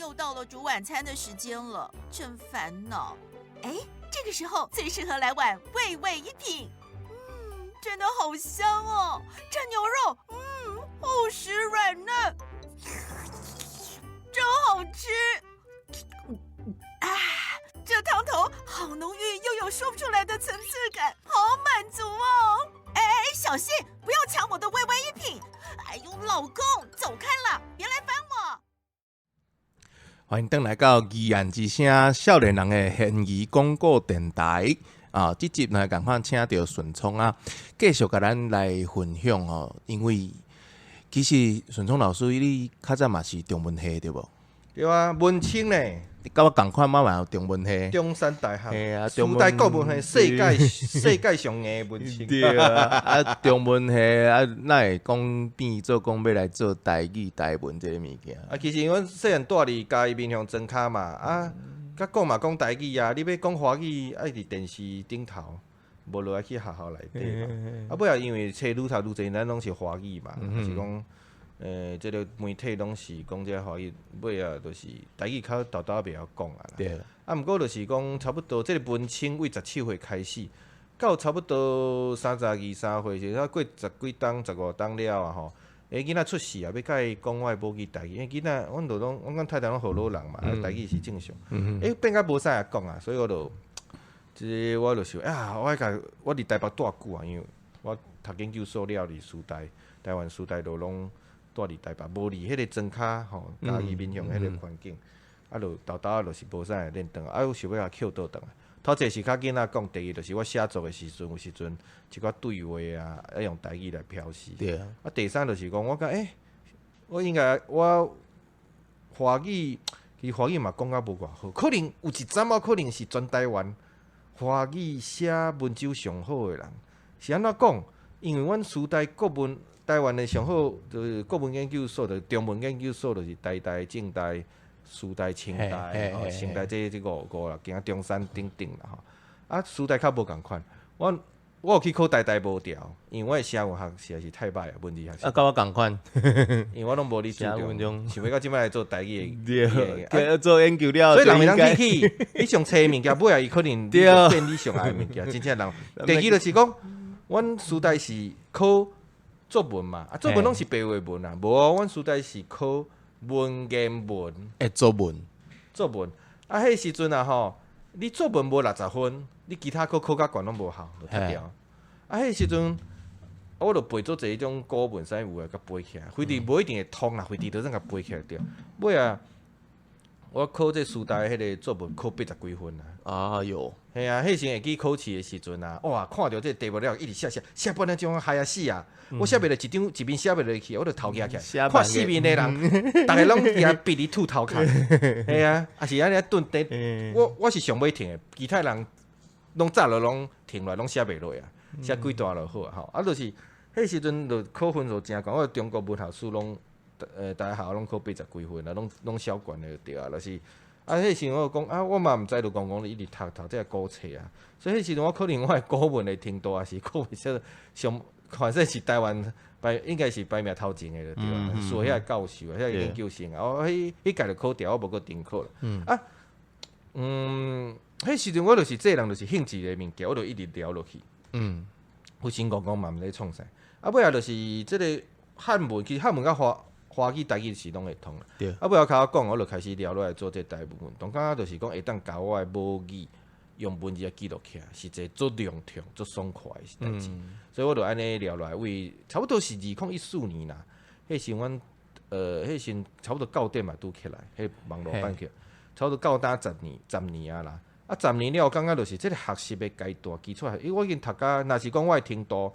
又到了煮晚餐的时间了，真烦恼。哎，这个时候最适合来碗味味一品。真的好香哦！这牛肉，厚实软嫩，真好吃。这汤头好浓郁，又有说不出来的层次感，好满足哦！哎，小心，不要抢我的味味一品！哎呦，老公，走开了，别来烦我！欢迎登来到宜兰之声少年人的现疑广告电台啊！这集呢，赶快请到顺聪啊，继续甲咱来分享哦。因为其实顺聪老师你较早嘛是中文系对无？对啊，文青呢？你甲我同款嘛有中文系？中山大学。嘿啊，时代国文系世界上的文青。对啊，中文系啊，哪会讲变做讲要来做台语台文这个物件？其实阮细汉住伫嘉义面向庄脚嘛，甲讲嘛讲台语啊，你要讲华语爱伫电视顶头，无落来去学校内底嘛。尾因为册愈读愈侪，咱拢是华语嘛，是讲。即个媒体拢是讲这华语，尾就是台语较豆豆袂晓讲啊。对。毋过就是讲差不多，即个文青为17岁开始，到差不多32、3岁，是过10几冬、15冬了啊吼。囡仔出世啊，要甲伊讲我的母语台语，因为囡仔阮讲太太拢河洛人嘛，台语是正常。变甲无啥会讲啊，所以我就想我伫台北住久啊，因为我读研究所了，伫师大、台湾师大都拢。住伫台北，无离迄个庄脚吼，嘉义面向迄个环境，就豆豆就是无啥会练转，我想要甲捡倒转来。头一是较囡仔讲，第二就是我写作的时阵，有时阵一寡对话啊，要用台语来表示。对啊。第三就是讲，我讲我应该我华语，其实华语嘛讲甲无偌好，可能有一阵仔可能是全台湾华语写文章上好的人，是安怎讲？因为阮师大国文。台湾的上好就是国文研究所，就是中文研究所，就是台大、政大、师大、清大、清大这五个啦，行中山等等啦吼。师大较无共款，我有去考台大无调，因为我的写文学实在是太歹啊，文字学习。甲我共款，因为我拢无你注重，想要到即摆来做台语的，做研究了，所以人袂当去，你上册物件尾啊，伊可能变你上爱物件，真正人。第二就是讲，阮师大是考。作文嘛，作文拢是白话文啊，无阮师大是考文言文。作文，迄时阵啊吼，你作文无60分，你其他考甲悬拢无效，就脱掉。迄时阵，我著背做一种古文，啥有诶，甲背起来，非得无一定会通啊，非得着甲背起来着。尾啊，我考这师大迄个作文考80几分啊。哎哟。嘿啊，迄时会记考试的时阵啊，哇，看到这题目了，一直写半点钟害死啊！我写袂落一面写袂落去，我就头夹起来，看四面的人，逐个拢伫闭伫吐头壳。嘿啊，也是安尼顿地，我是上尾停的，其他人拢早就拢停落，拢写袂落啊，写几段就好啊吼。就是迄时阵就考分数真高，我中国文学史拢大学拢考80几分啊，拢小悬的就对啊，就是。迄时我讲我嘛毋知，就讲你一直读这古册啊，所以迄时阵我可能我的古文的程度也是古文上，反正是台湾应该是排名头前的对吧？所以遐教授啊，遐研究生啊，迄届就考掉，我无搁重考了。迄时阵我就是这人就是兴趣的物件，我就一直聊落去。有心讲嘛毋知创啥，尾就是即个汉文，其实汉文甲华语、台语是拢会通啦。尾后较讲，我就开始聊落来做这台文运动，感觉就是讲会当教我的母语用文字记录起来，是一个足流畅、足爽快的代志。所以我就安尼聊来，为差不多是2014年啦。迄时阮迄时差不多9点嘛拄起来，迄网络版起，差不多9打10年啊啦。10年了，我感觉就是这个学习的阶段基础，因为我已经读到，若是讲我的程度，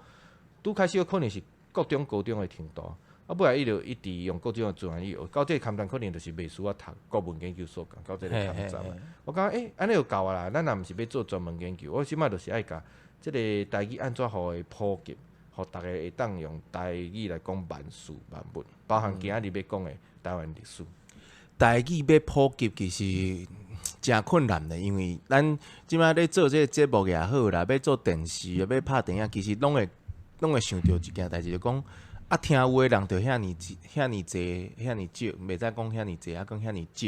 拄开始可能是国中、高中的程度。尾来伊就一直用各种的专业，到这个坎站可能就是袂需要读国文研究所讲，到这个坎站。我感觉安尼就够啊啦，咱若毋是要做专门研究，我即摆就是爱甲即个台语安怎互伊普及，互逐个会当用台语来讲万事万物，包含今仔日要讲的台湾历史。台语要普及其实真困难的，因为咱即摆咧做这个节目也好啦，要做电视要拍电影，其实拢会想到一件代志，就讲。听有诶人就遐尼济，遐尼少，袂使讲遐尼济，讲遐尼少。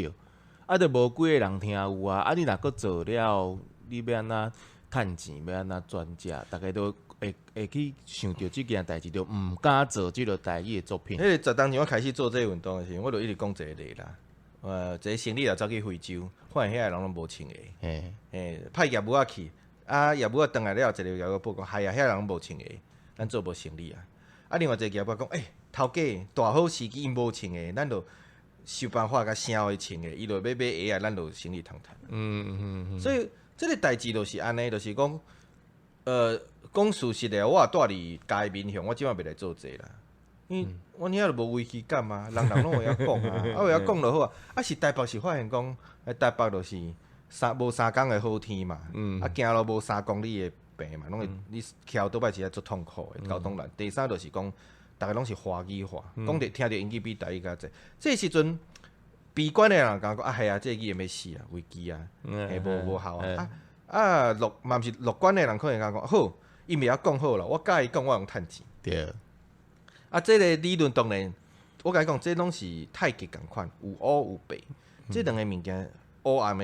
著无几个人听有啊。你若佫做了，你要安怎趁钱？要安怎转嫁？大家都会去想着即件代志，就毋敢做即个台语的作品。迄个十当前我开始做这个运动的时候，我就一直讲一个例啦。一个生理也走去非洲，发现遐个人拢无穿鞋，派业务仔去，业务仔转来了，一个业务报讲，哎呀，遐人拢无穿鞋，咱做无生理啊。另外一个业务讲，头家大好时机因无穿鞋，咱就想办法甲声话穿鞋，伊就要买鞋啊，咱就生理通趁。所以这个代志就是安尼，就是讲，讲事实的，我也住伫家的面向，我即摆袂来做这啦。因为阮遐就无危机感啊，人拢会晓讲啊，会晓讲就好啊。是台北是发现讲，台北就是无3工的好天嘛，行路无3公里的病嘛，拢会你徛倒摆是足痛苦的交通难。第三就是讲，逐个拢是华语化，讲着听着英语比台语较济。这时阵悲观的人讲，系啊，这语言要死啊，危机啊，无效啊。嘛毋是乐观的人可能讲好，伊袂晓讲好啦，我教伊讲，我用趁钱。对。这个理论当然，我甲你讲，这拢是太极共款，有乌有白。这两个物件，黑暗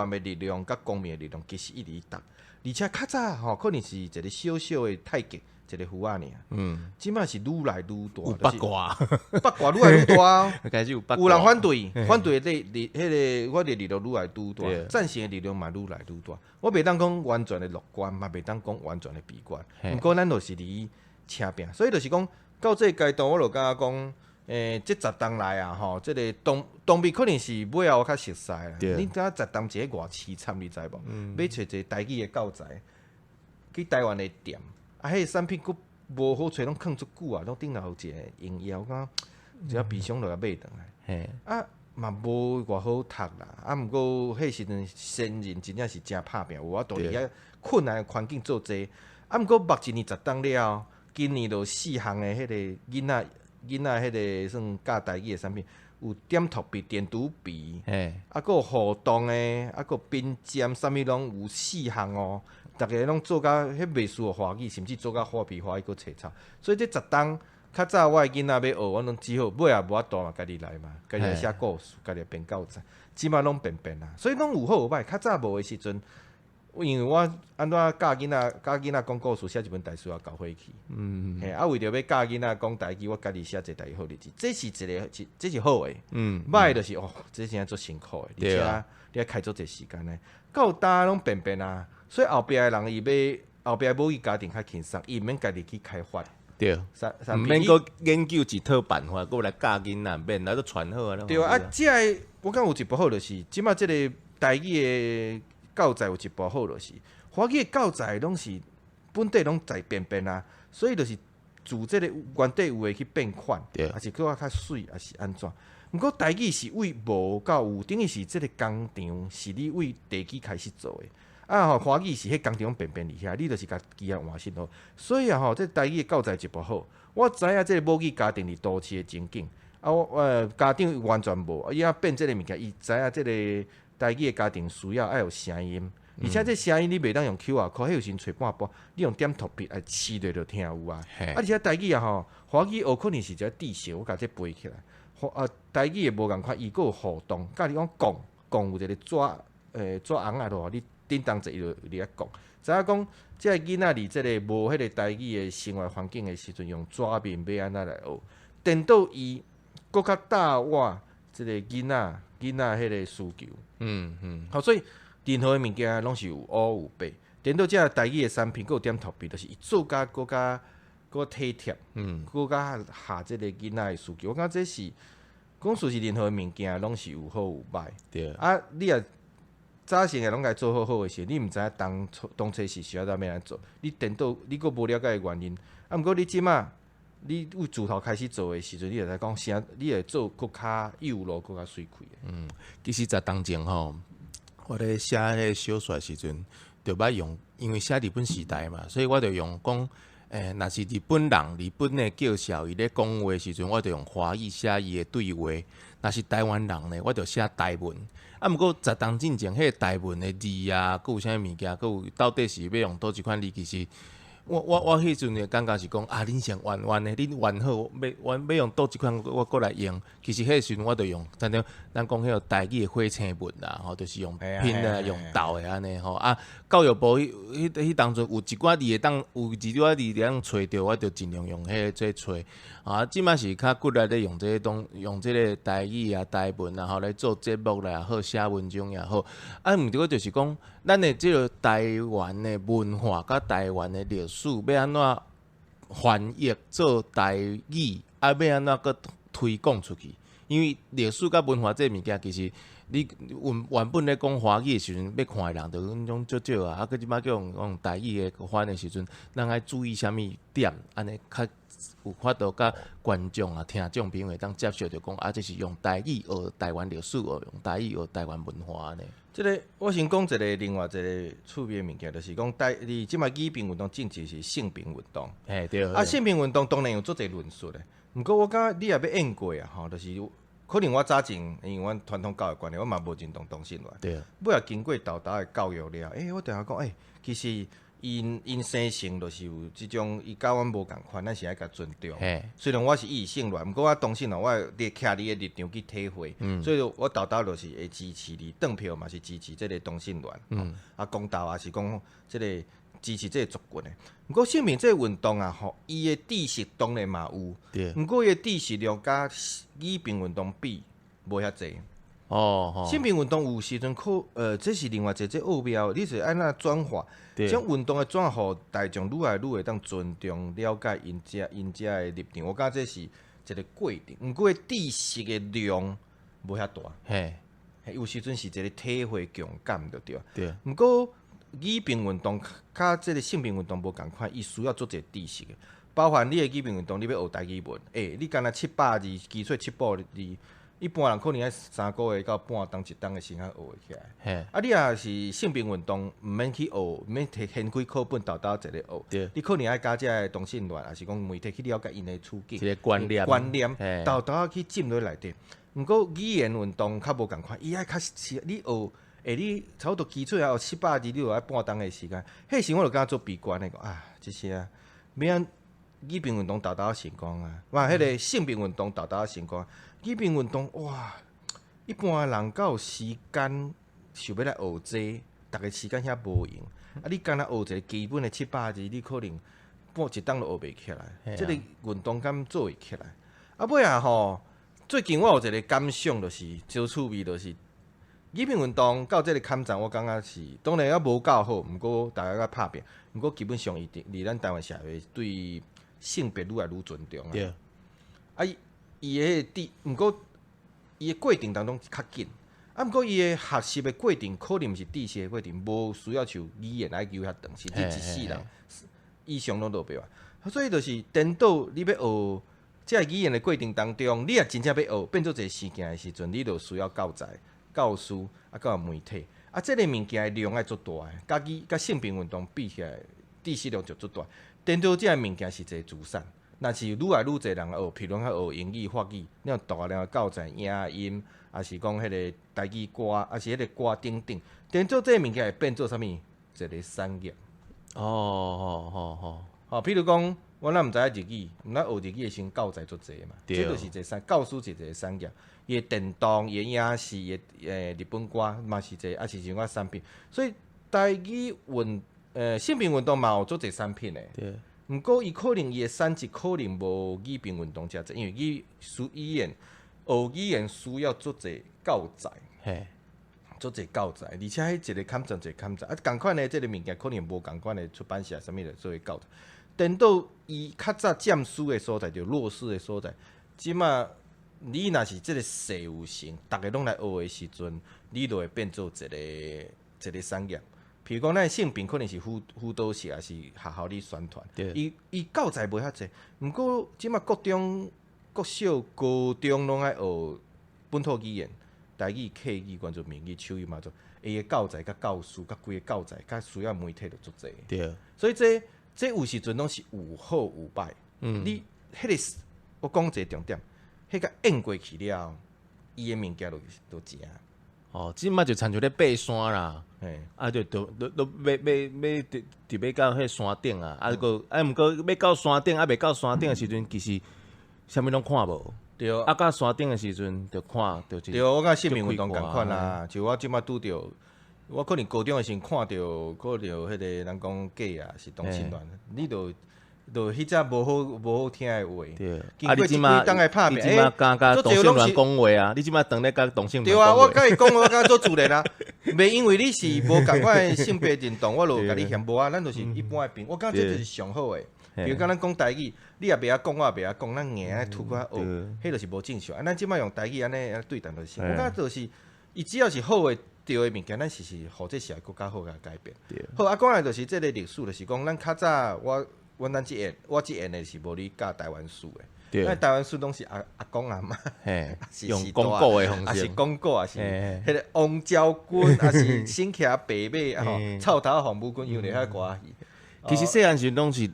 的力量甲光明的力量，其实一直搭。而且较早可能是一个小小的太极，一个符仔尔。即摆是愈来愈大。有八卦，八卦愈来愈大。开始有八卦。有人反对的迄个我的力量愈来愈大，战胜的力量嘛愈来愈大。我袂当讲完全的乐观，嘛袂当讲完全的悲观。毋过咱就是伫车拼，所以就是讲。到这个阶段，我就感觉讲，这10当来啊，这个当兵可能是尾后我较熟悉啦。你知影10当一个偌凄惨，你知无？要找一个台语的教材，去台湾的店，迄个产品佫无好找，拢囥足久啊，拢顶头有一个营业，我感觉一个悲伤就甲买转来。嘛无偌好读啦，毋过迄时阵先人真正是真拍拼，有法度伫遐困难的环境做这。毋过目一年10当了。今年就4项的迄个囡仔迄个算教台语的产品，有点涂笔、电图笔，啊，佫有互动的，啊，佫冰尖，啥物拢有4项哦。逐个拢做甲迄袂输华语，甚至做甲花皮花语佫切草。所以这10当较早我的囡仔要学，我拢只好尾也无法度嘛，家己来嘛，家己来写故事，家己编教材，即摆拢变啦。所以拢有好有歹，较早无的时阵。因为我安怎教囡仔讲故事，写一本台书也交回去。为着要教囡仔讲台语，我家己写一个台语好日子，这是这是好诶。歹就是这真正做辛苦诶，而且你要开做这时间呢，到大拢变啊。所以后壁诶人后壁母语家庭较轻松，伊免家己去开发。对，毋免阁研究一套办法，阁来教囡仔，免来都传好啊。对啊，我感觉有一部好就是，即马即个台语诶。教材有一部好就是华语的教材拢是本地拢在变啊，所以就是自这个原底有诶去变款，还是搁较水，还是安怎？毋过台语是为无到有，等于是即个工厂是你为地基开始做诶。华语是迄工厂变伫遐，你就是甲机械换新好。所以这台语的教材一部好，我知影即个母语家庭伫都市诶情景，家长完全无，伊变即个物件，伊知影即个。台语的家庭需要爱有声音，而且这声音你袂当用 QR code， 迄有时找半波，你用点图片来试落就听有啊。而且台语华语学可能是一个知识，我甲这背起来。台语也无共款，伊佫有互动，甲你讲讲有一个纸红啊咯，你叮当者伊就咧讲。知影讲，即个囡仔伫即个无迄个台语的生活环境的时阵，用纸面要安怎来学，等到伊佫较大我即个囡仔迄个需求。好，所以任何的物件拢是有乌有白。等到这台语的产品，佫有点特别，就是伊做甲佫体贴，佫甲下即个囡仔的需求。我感觉这是讲事是任何物件拢是有好有歹。对啊，你也早先个拢该做好的时，你毋知影当初是需要怎样做。你等到你佫无了解的原因，毋过你即马你为自头开始做的时阵，你会使讲啥？你会做佫较有路，佫较水开的。其实在当前我咧写迄个小说时阵，就捌用，因为写日本时代嘛，所以我就用讲，若是日本人、日本的教授伊咧讲话时阵，我就用华语写伊的对话；若是台湾人呢，我就写台文。毋过十当进前，迄个台文的字啊，佫有啥物件，佫有到底是要用倒一款字，其实我迄阵的感觉是讲啊，恁先玩的，恁玩好，要用倒一款我过来用。其实迄时阵我就用，咱讲迄个台语的火星文啦，吼，就是用拼的、用倒的安尼吼。啊，教育部迄当阵有一寡字会当，有一寡字会当找着，我就尽量用迄个做找。啊，即摆是较骨力咧用用即个台语啊、台文啊，吼来做节目啦，好写文章也好。啊，毋过就是讲，咱的即个台湾的文化甲台湾的历史，要安怎翻译做台语，啊，要安怎个推广出去？因为历史甲文化这物件，其实你原本咧讲华语的时阵，要看的人就迄种少少啊。啊，佮即摆叫用台语的翻的时阵，咱爱注意啥物点，安尼较有法度甲观众啊、听众朋友会当接受着讲啊，这是用台语学台湾历史，用台语学台湾文化呢。即个我先讲一个另外一个趣味的物件，就是讲你即摆语评运动政治是性平运动。嘿，对。啊，性平运动当然有做者论述的，毋过我感觉你也要演过啊，吼，就是可能我早前因为阮传统教育观念，我嘛无认同同性恋。对。尾也经过豆豆的教育了，我定下讲，其实因生性就是有即种，伊甲阮无共款，咱是爱甲尊重。虽然我是异性恋，毋过我同性恋，我会徛你的立场去体会。所以我豆豆就是会支持你，邓票嘛是支持即个同性恋。啊，公道也是讲即个支持即个族群的。毋过性平即个运动啊，吼，伊的知识当然嘛有，毋过伊的知识量甲语评运动比无遐济。性平运动有时阵这是另外一个奥妙，你是安怎转化？将运动的转化，大众愈来愈会当尊重、了解因遮的立场。我感觉这是一个过程，毋过知识的量无遐大。有时阵是一个体会共感，对。毋过语评运动甲即个性平运动无共款，伊需要做一个知识的，包含你的语评运动，你要学台语文，你敢若700字，基础700字。一般人可能要3个月到半当一当的时间学会起来。啊，你若是性平运动，毋免去学，毋免摕掀开课本豆豆一个学。你可能爱加遮同性恋，还是讲媒体去了解因的处境、一个观念，豆豆去浸落内底。毋过语言运动较无共款，伊爱较你学，你差不多基础要学700字，你就爱半当的时间。迄时我就感觉做闭关的讲啊，即些啊，免语评运动豆豆成功啊，哇，迄个性平运动豆豆成功。语评运动哇，一般人敢有时间想要来学这，逐个时间遐无用。你敢若学一个基本的700字，你可能半一档都学袂起来。即个运动敢做会起来？啊尾啊吼，最近我有一个感想，就是超趣味，就是语评运动到即个坎站，我感觉是当然也无够好，毋过大家较拍拼，毋过基本上伫咱台湾社会对性别愈来愈尊重啊。伊的毋过伊的过程当中较紧，毋过伊的学习的过程可能毋是知识的过程，无需要像语言来求遐长，甚至一世人以上拢落袂完。所以就是颠倒你要学即个语言的过程当中，你也真正要学变做一个事件的时阵，你就需要教材、教师啊，甲媒体啊，即个物件的量爱足大的，甲性平运动比起来，知识量就足大。颠倒即个物件是一个自产。若是愈来愈侪人学，譬如讲学英语、法语，你有大量教材、影音，还是讲迄个台语歌，还是迄个歌等等，等做这物件会变做啥物？一个产业。譬如讲，我若毋知影日语，毋咱学日语的时阵教材足侪嘛，这就是一个教师是一个产业。伊的电动、伊的影视、伊的日本歌嘛是一个，也是一款产品。所以台语性平运动嘛有做一产品的。毋过，伊可能伊的产值可能无语评运动遮济，因为语言学语言需要做者教材，做者教材，而且迄一个坎站一个坎站，共款的即个物件可能无共款的出版社啥物的做教材。等到伊较早占输的所在，就弱势的所在，即马你若是即个社有性，逐个拢来学的时阵，你就会变做一个产业。譬如讲，咱性平可能是辅导室，还是学校里宣传。伊教材无遐济，毋过即马国中、国小、高中拢爱学本土语言、台语、客语、原住民语、手语嘛做。伊个教材、甲教师、甲规个教材，甲需要媒体就足济。所以这有时阵拢是有好有歹。你迄个我讲一个重点，迄个演过去了，伊个物件就正。哦，即摆就参像咧爬山啦，嘿，啊，就都要直要到迄山顶啊，啊个毋过要到山顶啊，未到山顶的时阵，其实啥物拢看无。对，啊，到山顶的时阵，就看，就是对，我甲性命运动共款啦，就我即摆拄着，我可能高中的时候看着迄个人讲假啊，是同性恋，你就迄只无好听的话，对，经过一几当来拍拼，你即马敢甲同性恋讲话啊？你即马当咧甲同性恋对啊，我甲伊讲，我甲做自然啊，袂因为你是无共款的性别认同，我就甲你嫌无啊，咱就是一般的平，我感觉这就是上好诶。比如讲咱讲台语，你也袂晓讲，我也袂晓讲，咱硬咧吐块学，迄就是无正常。啊，咱即摆用台语安尼对待就是，我感觉就是，伊只要是好诶对诶物件，咱是互这社会更较好甲改变。好啊，讲来就是即个历史，就是讲咱较早阮咱即个，我即个呢是无咧教台湾史诶，因为台湾史拢是阿公阿妈，用广告诶方式，啊是广告，啊是迄个王昭君，啊是新骑白马，吼，臭头红毛军，有咧遐歌戏。其实细汉时拢是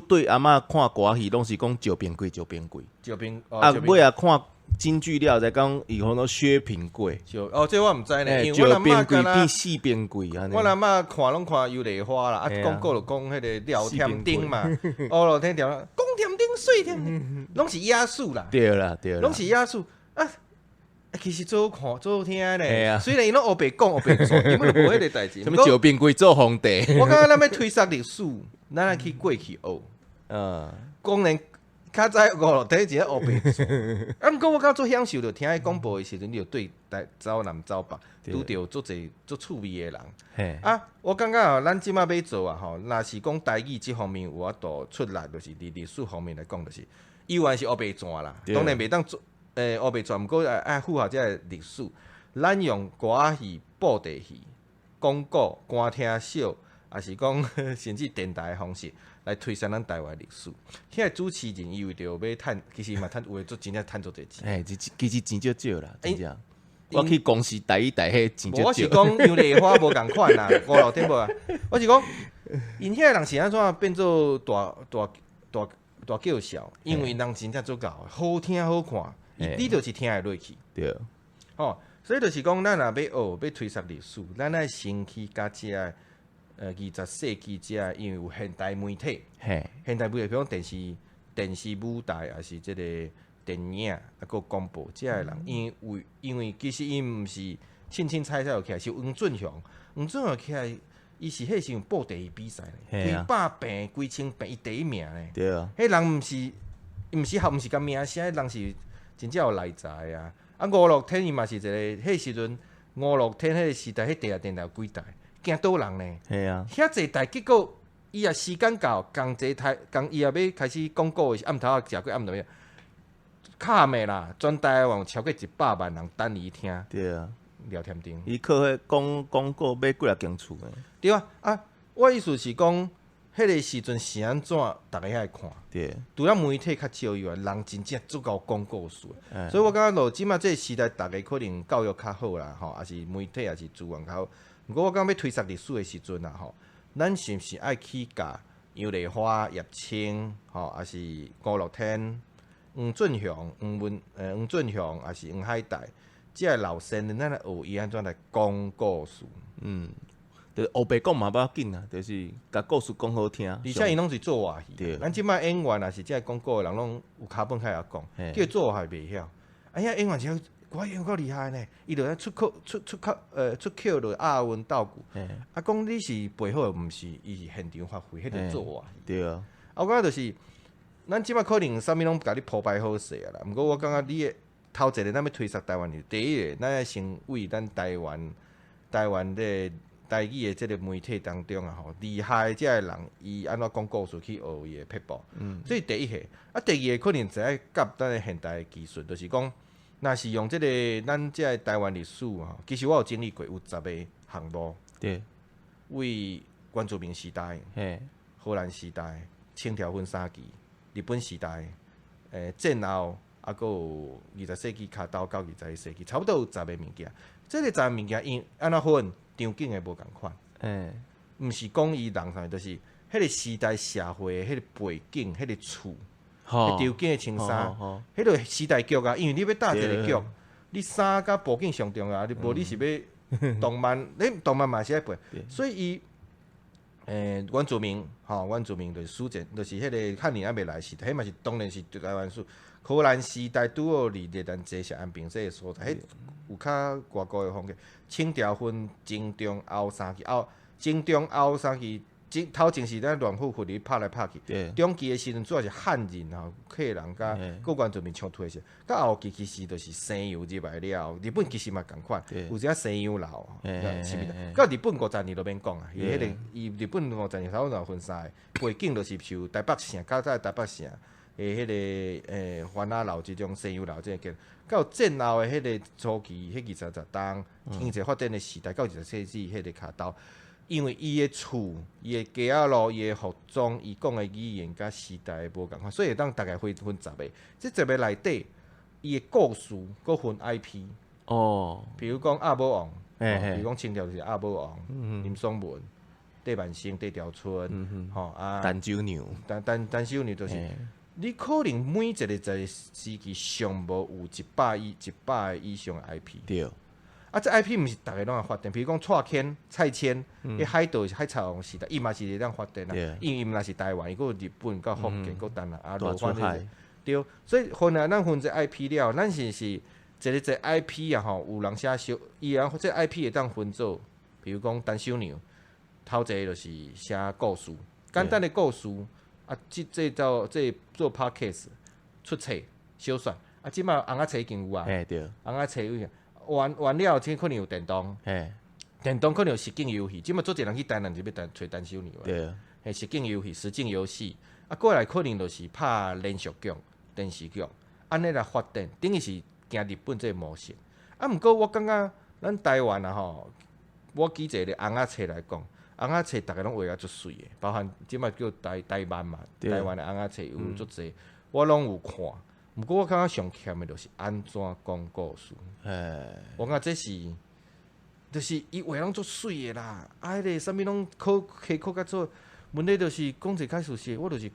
对阿嬷看歌戏，拢是讲赵平贵。啊，尾啊看京剧了，再讲以后都薛平贵。这我毋知呢，因为赵平贵变四平贵安尼。我阿嬷看拢看油梨花啦，啊广告就讲迄个廖添丁嘛，哦，天条讲添丁水添，拢是野史啦。对啦，拢是野史啊。其实做好看，做好听呢。虽然伊拢黑白讲黑白做，根本就无迄个代志。什么赵平贵做皇帝？我感觉咱要推测历史，咱来去过去学。当然，较早5、6天一个黑白做。啊，毋过我感觉做享受着听伊广播的时阵，你就对走南走北，拄着足侪足趣味的人。啊，我感觉吼，咱即马要做啊吼，若是讲台语即方面有法度出力，就是历史方面来讲，就是依然是黑白纸啦。当然袂当做。黑白全，毋过爱符合即个历史。咱用歌戏、布袋戏、广告、歌厅小，也是讲甚至电台的方式来推销咱台湾历史。遐个主持人伊为着要趁，其实嘛趁有诶做真正趁做侪钱。其实钱少少啦，真正。我去公司台语台迄钱少少。我是讲杨丽花无共款啦，5、6点无啊。我是讲，因遐人是安怎变做大叫嚣？因为人真正做够好听好看。你就是听会落去，对，哦，所以就是讲，咱若要学要推测历史，咱爱先去甲即个20世纪即个，因为有现代媒体，现代媒体比如讲电视舞台，还是即个电影，啊个广播，即个人，因为其实因毋是凊彩才有起来，是黄俊雄起来，伊是迄时用布袋戏比赛咧，几百病几千病，伊第一名咧，对啊，迄人毋是甲名声，迄人是。真正有内在啊！啊，5、6天伊嘛是一个，迄时阵5、6天迄个时代，迄第二电台有几台，惊倒人呢？系啊，遐济台，结果伊也时间到，共坐台，伊也要开始广告的暗头啊，食过暗头咩？卡咩啦？全台湾有超过100万人等伊听。对啊，聊天顶。伊靠迄广告买几啊间厝诶。对啊，啊，我意思是讲。迄个时阵是安怎，逐个爱看。对，除了媒体较少以外，人真正足够广告数。所以我感觉咯，即马这个时代，逐个可能教育较好啦，吼，也是媒体也是资源较好。毋过我感觉要推测历史的时阵啊，吼，咱是毋是爱去甲杨丽花、叶青，吼，也是5、6天、黄俊雄，也是黄海岱，即个老先生，咱来学伊安怎来讲故事。就是黑白讲嘛不要紧啊，就是甲故事讲好听。而且伊拢是做话戏，咱即摆演员也是即个广告的人，拢有卡本开来讲，叫做话袂晓。哎呀，演员只我演员够厉害呢，伊就出口就押韵倒句。啊，讲你是背后毋是，伊是现场发挥，迄个做话戏。对啊，我感觉就是，咱即摆可能啥物拢甲你铺排好势啊啦。毋过我感觉你的头一个咱要推测台湾的，第一个咱要先为咱台湾的。台语的即个媒体当中啊，吼厉害即个人，伊安怎讲故事去学伊的撇步，所以第一下，啊第二个可能就爱夹咱的现代的技术，就是讲，若是用即个咱即个台湾历史吼，其实我有经历过有10个项目，对，为原住民时代、荷兰时代、清朝分3期、日本时代、战后，啊个有20世纪骹到到21世纪，差不多有10个物件。即个10个物件，因安怎分？场景会无共款，毋是讲伊人上，就是迄个时代社会的迄个背景、迄个厝、条件的穿衫，迄个时代剧啊。因为你要搭一个剧，你衫甲布景上重要，你无你是要动漫，你动漫嘛是爱背，所以伊原住民原住民就是史前，就是迄个汉人还未来时代，迄嘛是当然是台湾史。荷兰时代拄好离日咱坐下安平这个所在，迄有较外国的风格。清朝分前中后三期，前中后三期，头前是咱乱虎互你拍来拍去，中期的时阵主要是汉人客人甲各原住民冲突时，到后期其实就是西洋入来了，日本其实嘛共款，有一下西洋佬，是毋是？到日本50年都免讲啊，伊迄个伊日本50年差不多分三个，背景就是像台北城，较早台北城。迄个番仔楼即种西洋楼即个，到战后的迄个初期，迄20当经济发展的时代，到20世纪迄个卡刀，因为伊的厝、伊的街仔路、伊的服装、伊讲的语言，甲时代无共款，所以会当大概分10个。即10个内底，伊的故事佫分 IP。比如讲阿宝王，比如讲清朝就是阿宝王、林松文、戴万生、戴条春，陈州娘，陈州娘就是。你可能每一个时期上无有100个以上的 IP。对。这 IP 毋是逐个拢会发展，比如讲蔡牵，迄海盗是海贼王时代，伊嘛是会当发展啊。因为伊毋若是台湾，伊佫有日本、甲福建、佫东南亚罗翻的。对，所以分咱分这 IP 了，咱是一个 IP 啊有人写小，伊这 IP 会当分做，比如讲陈守娘，头一个就是写故事，简单的故事。这做 podcast 出册小说，即马红仔册已经有啊，红仔册有完了，即可能有电动，电动可能有实景游戏，即马做一人去台南就要找陈守娘啊，实景游戏、实景游戏，过来可能就是拍连续剧、电视剧，安尼来发展，等于是行日本这个模式。毋过我感觉咱台湾我举一个红仔册来讲。红仔册逐个拢画啊足水诶，包含即摆叫台湾嘛，台湾诶红仔册有足侪，我拢有看。毋过我感觉上欠诶就是安怎讲故事。我感觉这是，就是伊画拢足水诶啦。迄个啥物拢考甲做，问题就是讲一开始是，我就是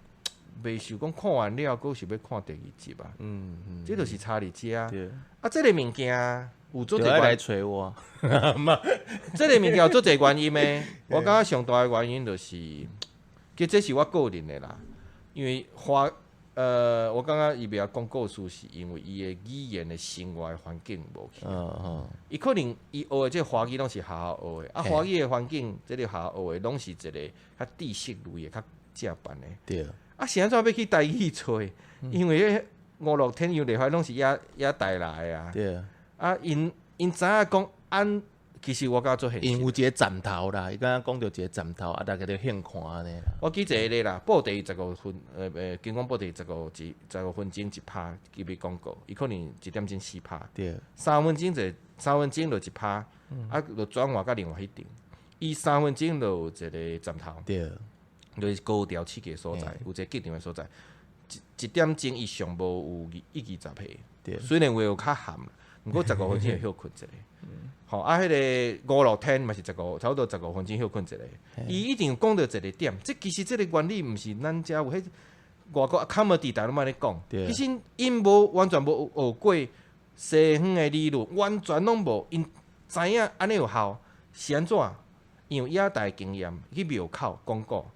袂想讲看完了，佫是要看第2集啊。这就是差伫遮。这个物件。有做侪来找我，这个物件有做侪原因诶。我感觉上大诶原因就是，其实这是我个人诶啦。因为我感觉伊袂晓讲故事，是因为伊诶语言诶生活诶环境无去。伊可能伊学诶这华语拢是学校学诶，华语诶环境，这个学校学诶拢是一个较知识类诶、较正版诶。对。是安怎要去台语找？因为迄5、6天游历法拢是野台来诶啊。对。因知影讲其实我感觉做现实。因有一个站头啦，伊敢若讲到一个站头，大家就兴看安尼啦。我举一个例啦，报第15分，经广报第15分钟一拍，入去广告，伊可能1点钟4拍，对，3分钟就1拍，就转换到另外迄场。伊3分钟就有一个站头，对，就是高调刺激所在，有一个激动的所在。1点钟以上无有20个，对，虽然话有较含。毋过15分钟会休困一下，迄个5、6天嘛是差不多15分钟休困一下。伊一定有讲到一个点，其实这个原理毋是咱遮有迄外国 comedy 大拢安尼讲，其实因完全无学过西方的理论，完全拢无，因知影安尼有效是安怎？用野台经验去庙口广告，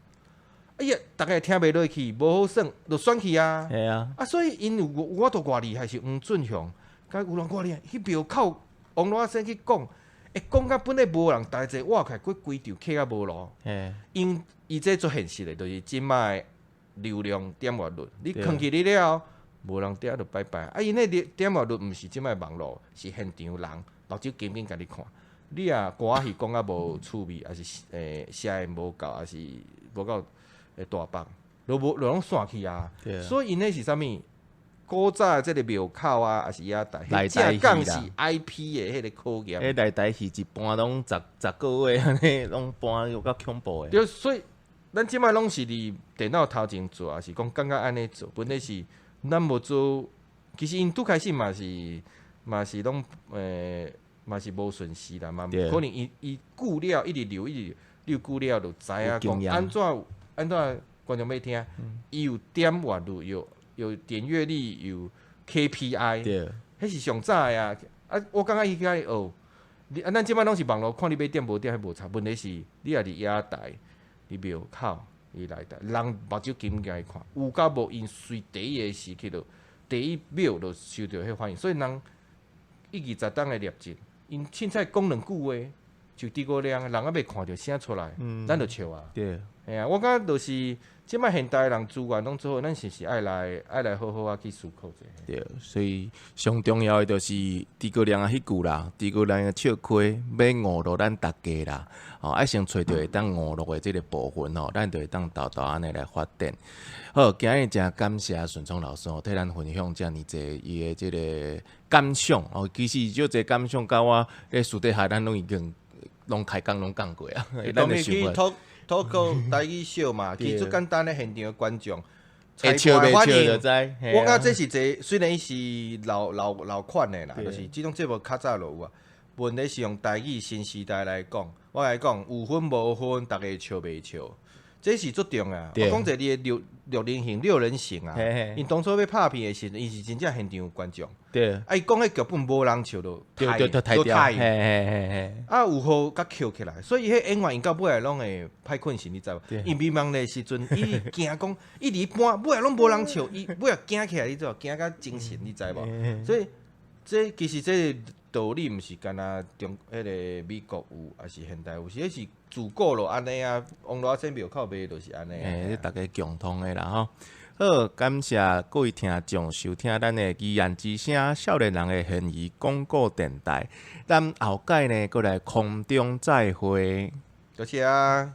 哎呀，大家听袂落去，无好耍，就选去啊。系啊，所以因我都偌厉害是黄俊雄。甲有人看哩，去庙口王老先去讲，会讲甲本来无人，大家哇开规场客啊无路。因伊这做现实的，就是即摆流量点阅率，你囥起你了，无人点就拜拜。因那点阅率毋是即摆网络，是现场人目睭紧紧甲你看。你啊歌戏讲啊无趣味，还是写的无够，还是无够大棒，都拢散去啊。所以因那是啥物？古早即个庙口啊，还是野台，正讲是 IP 的迄个考验。迄台戏一般拢10个月安尼，拢搬有够恐怖的。对，所以咱即摆拢是伫电脑头前做，还是讲感觉安尼做？问题是咱无做，其实因拄开始嘛是拢嘛是无顺势啦，嘛可能伊久了一直留，你有久了就知影讲安怎观众要听，伊有点阅率有点阅率有 KPI， 迄是上早的啊。啊，我感觉伊甲伊学，咱即摆拢是网络看你买点无点，迄无差。问题是你也伫野台，伫庙口，伊内台，人目睭金甲伊看，有甲无因随第一个时刻第一秒就受到迄反应，所以人1、20档的摄制，因凊彩讲2句话，就诸葛亮，人还未看着声出来，咱就笑啊。对，嘿啊，我感觉就是即摆现代人资源拢做好，咱是爱来好好啊去思考者。对，所以上重要的就是诸葛亮啊，迄句啦，诸葛亮的笑亏要娱乐咱大家啦，爱先找到会当娱乐的即个部分咱就会当豆豆安尼来发展。好，今日真感谢顺聪老师替咱分享遮尔济伊的即个感想其实少济感想，甲我咧私底下咱拢已经拢开讲拢讲过啊。当然去透过台语笑嘛，其实最简单的现场的观众，会笑袂笑就知。我感觉这是一虽然伊是老款的啦，就是即种节目较早就有啊。问题是用台语新时代来讲，我来讲有分无分，大家笑袂笑，这是最重要。我讲者你的六人行啊，因当初要拍片的时阵，伊是真正现场有观众。对，伊讲迄剧本无人笑都太掉，啊有好甲扣起来，所以迄演员因到尾来拢会歹困神，你知无？因迷茫的时阵，伊惊讲一直搬，尾来拢无人笑，伊尾来惊起来，你知无？惊甲精神，你知无？所以其实这个道理毋是干那中迄个美国有，还是现代有，是迄是自古就安尼啊。网络说庙口卖就是安尼。这大家共通的啦吼。好，感谢各位听众收听咱的依然之声少年人的现义广告电台。咱后届呢，过来空中再会。多谢啊。